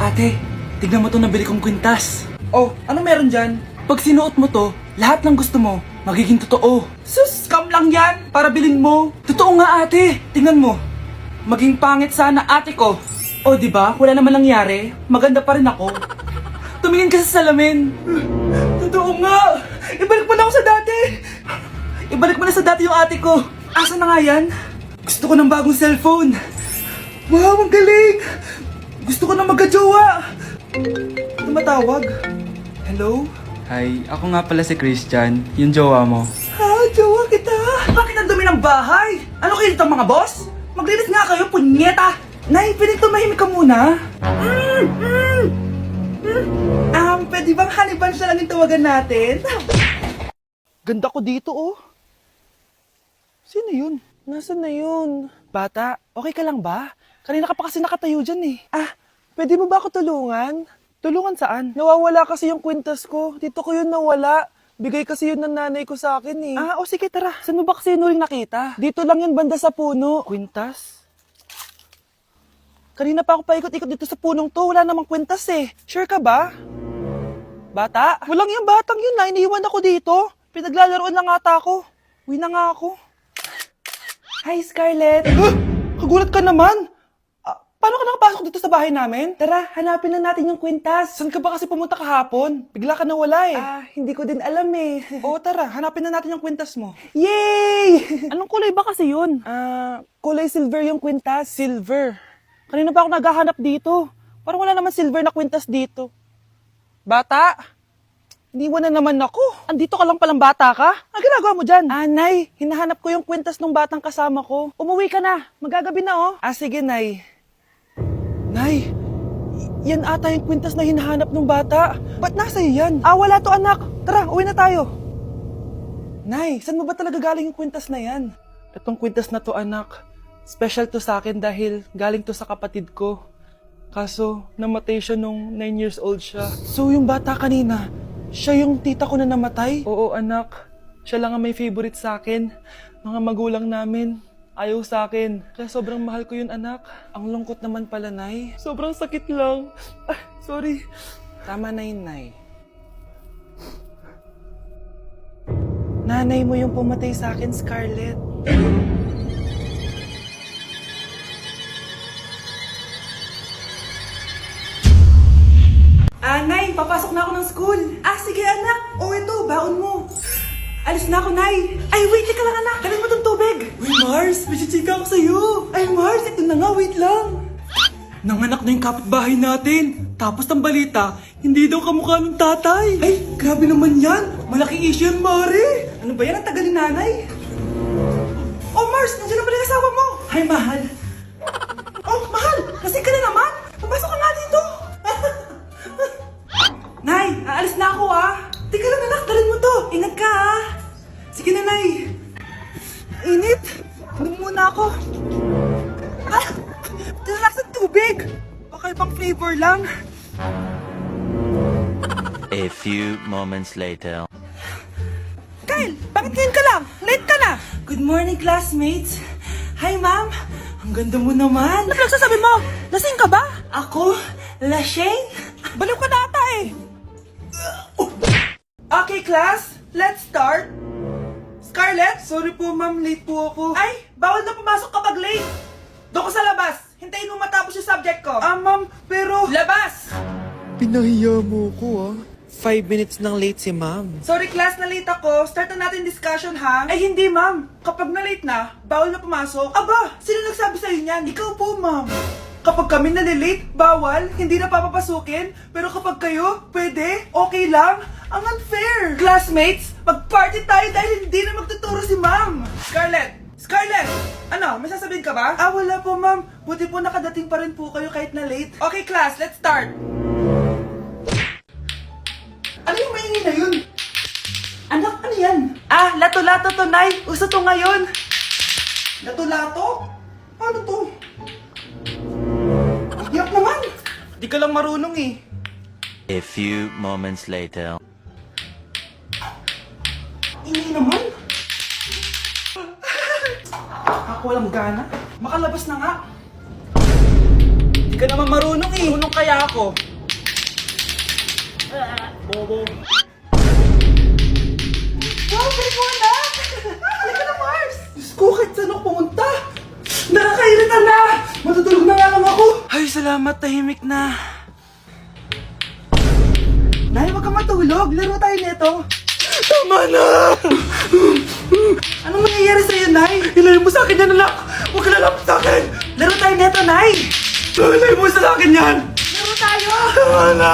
Ate, tignan mo itong nabili kong kwintas. Oh, ano meron dyan? Pag sinuot mo to, lahat ng gusto mo, magiging totoo. Sus, scam lang yan, para bilhin mo. Totoo nga ate, tingnan mo. Maging pangit sana ate ko. O diba, wala naman nangyari, maganda pa rin ako. Tumingin ka sa salamin. Totoo nga, ibalik mo na ako sa dati. Ibalik mo na sa dati yung ate ko. Asa na nga yan? Gusto ko ng bagong cellphone. Wow, ang galing! Gusto ko na magka-jowa! Tumatawag. Hello? Hi, ako nga pala si Christian, yung jowa mo. Ha? Jowa kita? Bakit ang dumi ng bahay? Ano kayo dito mga boss? Maglinis nga kayo, punyeta! Nay, piling tumahimik ka muna. Pwede bang honey bunch na lang yung tawagan natin? Ganda ko dito, oh. Sino yun? Nasaan na yun? Bata, okay ka lang ba? Kanina ka pa kasi nakatayo dyan eh. Pwede mo ba ako tulungan? Tulungan saan? Nawawala kasi yung kwintas ko. Dito ko yun nawala. Bigay kasi yun ng nanay ko sa akin eh. O sige tara. Saan mo ba kasi yun uling nakita? Dito lang yun banda sa puno. Kwintas? Kanina pa ako paikot-ikot dito sa punong to. Wala namang kwintas eh. Sure ka ba? Bata? Walang yung batang yun na. Iniwan ako dito. Pinaglalaroan lang ata ako. Uwi na nga ako. Hi, Scarlett. Kagulat ka naman. Paano ka nakapasok dito sa bahay namin? Tara, hanapin na natin yung kwintas. Saan ka ba kasi pumunta kahapon? Bigla ka nawala eh. Hindi ko din alam eh. Oo, tara, hanapin na natin yung kwintas mo. Yay! Anong kulay ba kasi yun? Kulay silver yung kwintas. Silver? Kanina pa ako naghahanap dito. Parang wala naman silver na kwintas dito. Bata? Iniwan na naman ako. Andito ka lang palang bata ka? Ang ginagawa mo dyan? Nay, hinahanap ko yung kwintas ng batang kasama ko. Umuwi ka na. Magagabi na oh. Sige, Nay. Nay, yan ata yung kwintas na hinahanap ng bata. Ba't nasa iyo yan? Wala to anak. Tara, uwi na tayo. Nay, saan mo ba talaga galing yung kwintas na yan? Itong kwintas na to anak, special to sa akin dahil galing to sa kapatid ko. Kaso, namatay siya nung 9 years old siya. So yung bata kanina, siya yung tita ko na namatay? Oo anak, siya lang ang may favorite sa akin. Mga magulang namin. Ayaw sa akin. Kaya sobrang mahal ko yun, anak. Ang lungkot naman pala, Nay. Sobrang sakit lang. Sorry. Tama na yun, Nay. Nanay mo yung pumatay sa akin, Scarlett. Nay, papasok na ako ng school. Sige, anak. Ito, baon mo. Alis na ako, Nay. Wait ka lang, anak. Dalhin mo tong tubig. Uy, Mars, may chichika ako sa'yo. Mars, ito na nga, wait lang. Nanganak na yung kapitbahay natin. Tapos ang balita, hindi daw kamukha ng tatay. Grabe naman yan. Malaking issue yan, Mari. Ano ba yan? Ang tagal ni nanay. Oh, Mars, nandiyan na pala yung asawa mo. Hi, mahal. Oh, mahal, lasing ka na naman. Papasok ka nga dito. Nay, aalis na ako Teka lang anak, dalhin mo to. Ingat ka Sige na, Nay. Init. Inom muna ako. Tilalak sa tubig. Baka ibang flavor lang. A few moments later. Kyle, bakit ngayon ka lang? Late ka na. Good morning, classmates. Hi, ma'am. Ang ganda mo naman. Ano nagsasabi mo? Lasing ka ba? Ako? Lasing? Baliw ka na ata eh. Okay, class. Let's start. Scarlett, sorry po ma'am, late po ako. Bawal na pumasok kapag late. Doon ko sa labas. Hintayin mo matapos yung subject ko. Ma'am, pero... Labas! Pinahiya mo ko 5 minutes nang late si ma'am. Sorry class, na late ako. Start na natin discussion ha? Hindi ma'am. Kapag na late na, bawal na pumasok. Aba, sino nagsabi sa'yo niyan? Ikaw po ma'am. Kapag kami nalilate, bawal, hindi na papapasukin. Pero kapag kayo, pwede, okay lang. Ang unfair. Classmates, mag-party tayo dahil hindi na magtuturo si ma'am. Scarlett! Scarlett! Ano, may sasabihin ka ba? Wala po ma'am. Buti po nakadating pa rin po kayo kahit na late. Okay class, let's start. Ano yung maingay na yun? Anak, ano yan? Lato-lato to, Nay. Uso to ngayon. Lato-lato? Ano to? Yak naman. Di ka lang marunong eh. A few moments later. Ingay naman. Ako walang gana. Makalabas na nga. Di ka ka naman marunong eh. Marunong kaya ako. Bobo. Wow, babe mo na! Halika na, Mars! Diyos ko, kahit saan ako pumunta. Nakakairita na! Matutulog na nga lang ako. Ay, salamat, tahimik na. Nay, wag kang matulog. Laro tayo nito. Tama na! Anong mangyayari sa'yo, Nay? Ilayo mo sa akin yan, anak! Huwag ka lalapit sa akin! Laro tayo neto, Nay! Ilayo mo sa akin yan! Laro tayo! Tama na!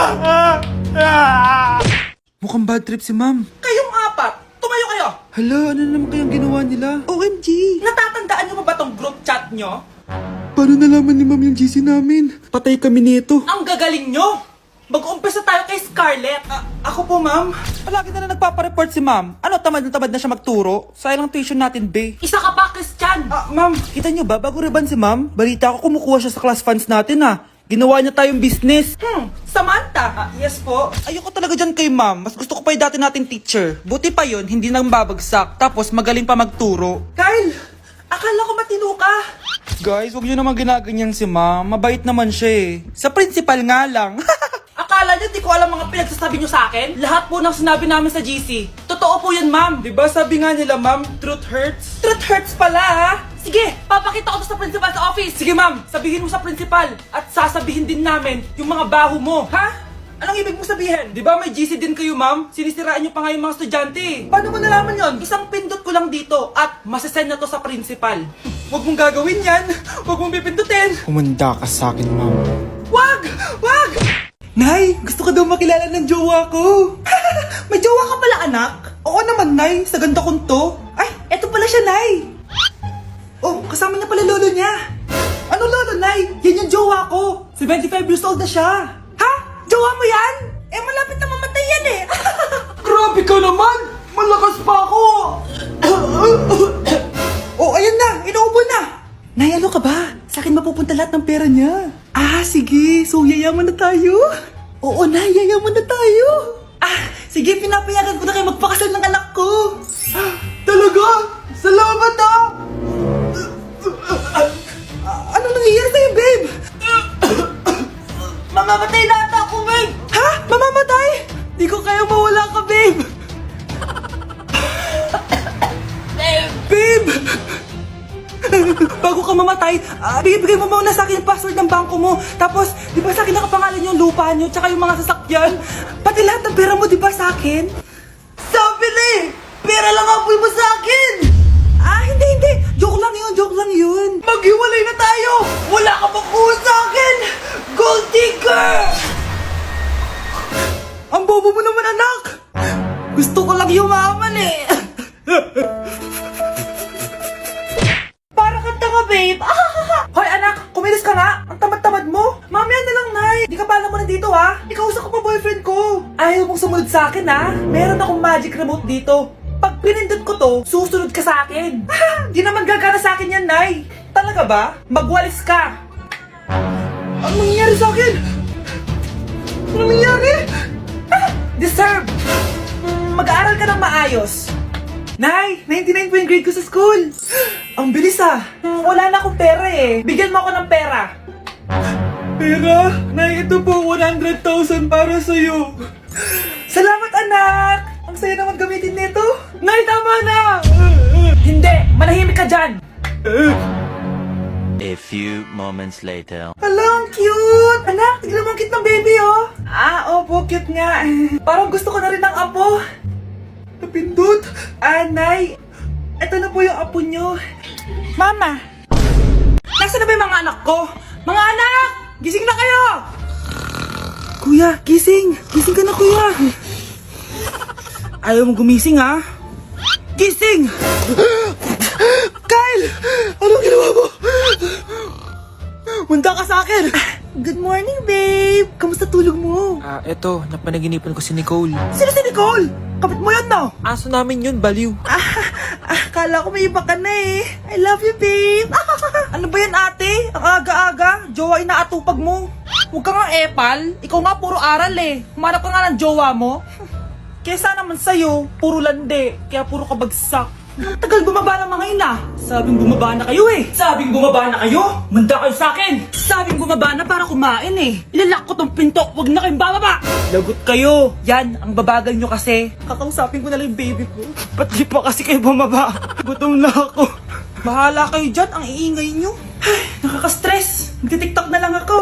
Mukhang bad trip si ma'am. Kayong apat, tumayo kayo! Hala, ano naman kayang ginawa nila? OMG! Natatandaan niyo ba tong group chat niyo? Paano nalaman ni ma'am yung GC namin? Patay kami nito. Ang gagaling niyo! Mag-umpisa tayo kay Scarlett. Ako po, ma'am. Palagi na nagpapareport si ma'am. Ano, tamad na siya magturo? Sayang ang tuition natin, be. Isa ka pa, Christian! Ma'am, kita niyo ba, bago riban si ma'am, balita ko kumukuha siya sa class funds natin, Ginawa niya tayong business. Samantha. Yes po. Ayoko talaga dyan kay ma'am. Mas gusto ko pa yung dati nating teacher. Buti pa yun, hindi nang babagsak. Tapos magaling pa magturo. Kyle! Akala ko matino ka. Guys, huwag niyo naman ginaganyan si ma'am. Mabait naman siya eh. Sa principal nga lang. Akala niyo di ko alam mga pinagsasabi niyo sa akin? Lahat po ng sinabi namin sa GC. Totoo po yan, ma'am. Diba sabi nga nila ma'am, truth hurts? Truth hurts pala, ha? Sige, papakita ko to sa principal sa office. Sige, ma'am. Sabihin mo sa principal. At sasabihin din namin yung mga baho mo. Ha? Anong ibig mo sabihin? Di ba may GC din kayo ma'am? Sinisiraan niyo pa nga yung mga estudyante. Paano mo nalaman yon? Isang pindot ko lang dito at masasend na to sa principal. Huwag mong gagawin yan. Huwag mong pipindutin. Kumanda ka sa akin ma'am. Wag! Wag! Nay, gusto ko daw makilala ng jowa ko. May jowa ka pala, anak? Oo naman, Nay. Sa ganda kong to. Ay, eto pala siya, Nay. Oh, kasama niya pala lolo niya. Ano lolo, Nay? Yan yung jowa ko. 75 years old na siya. Ha? Jowa mo yan? Eh, malapit na mamatay yan eh. Grabe ka naman! Malakas pa ako! Oh, ayan na. Inuubo na. Nay, ano ka ba? Sa akin mapupunta lahat ng pera niya. Ah, sige. So, yayaman na tayo? Oo, Nay. Yayaman na tayo. Ah, sige. Pinapayagan ko na kayo magpakasal ng anak ko. Talaga? Salamat Ano nangyayari sa'yo, babe? Mamamatay na ata ako, babe! Ha? Mamamatay? Di ko kaya mawala ka, babe! Babe! Bago ka mamatay, bigay mo muna sa akin yung password ng bangko mo. Tapos, di ba sa akin nakapangalan yung lupa nyo, tsaka yung mga sasakyan? Pati lahat ng pera mo, di ba sa akin? Sabi na eh! Pera lang apoy mo sa akin! Hindi. Joke lang yun. Maghiwalay na tayo! Wala ka pang kuha sa akin! Gold digger! Ang bobo mo naman, anak! Gusto ko lang yumaman eh! Para kang tanga, babe! Hoy, anak! Kumilis ka nga! Ang tamad-tamad mo! Mamaya na lang, Nay! Di ka pala mo nandito, ha? Ikausap ko pa boyfriend ko! Ayaw mong sumunod sa akin, ha? Meron akong magic remote dito. Pag pinindot ko to, susunod ka sa akin. Di naman gagana sa akin yan, Nay. Talaga ba? Magwalis ka. Ano nangyayari sa akin? Ano nangyayari? Deserve. Mag-aaral ka ng maayos. Nay, 99 po yung grade ko sa school. Ang bilis Wala na akong pera eh. Bigyan mo ako ng pera. Pera? Nay, ito po 100,000 para sa'yo. Salamat, anak. Ang saya naman gamitin nito. Nay, tama na. Hindi, manahimik ka dyan. A few moments later. Hala, ang cute! Anak, tignan mo ang cute ng baby, oh! Opo, cute nga. Parang gusto ko na rin ng apo. Napindot! Nay, eto na po yung apo nyo. Mama! Nasaan na ba yung mga anak ko? Mga anak! Gising na kayo! Kuya, gising! Gising ka na, kuya! Ayaw mo gumising, ha? Gising! Kyle! Anong ginawa mo? Munda ka sa akin! Good morning, babe! Kamusta tulog mo? Eto, napanaginipan ko si Nicole. Sino si Nicole? Kapit mo yun, no? Aso namin yun, baliw. Kala ko may iba ka na eh. I love you, babe! Ano ba yan, ate? Ang aga-aga. Jowa inaatupag mo. Huwag ka nga epal. Ikaw nga puro aral eh. Humanap ka nga ng jowa mo. Kesa naman sa'yo, puro lande. Kaya puro kabagsak. Ang tagal bumaba ng mga yun ah. Sabing bumaba na kayo eh. Sabing bumaba na kayo. Manda kayo sa akin. Sabing bumaba na para kumain eh. Ilalak ko tong pinto. Huwag na kayong bababa. Lagot kayo. Yan, ang babagal nyo kasi. Kakausapin ko na lang yung baby ko. Ba't di pa kasi kayo bumaba? Gutom na ako. Bahala kayo dyan. Ang iingay nyo. Ay, nakaka-stress. Magti-tiktok na lang ako.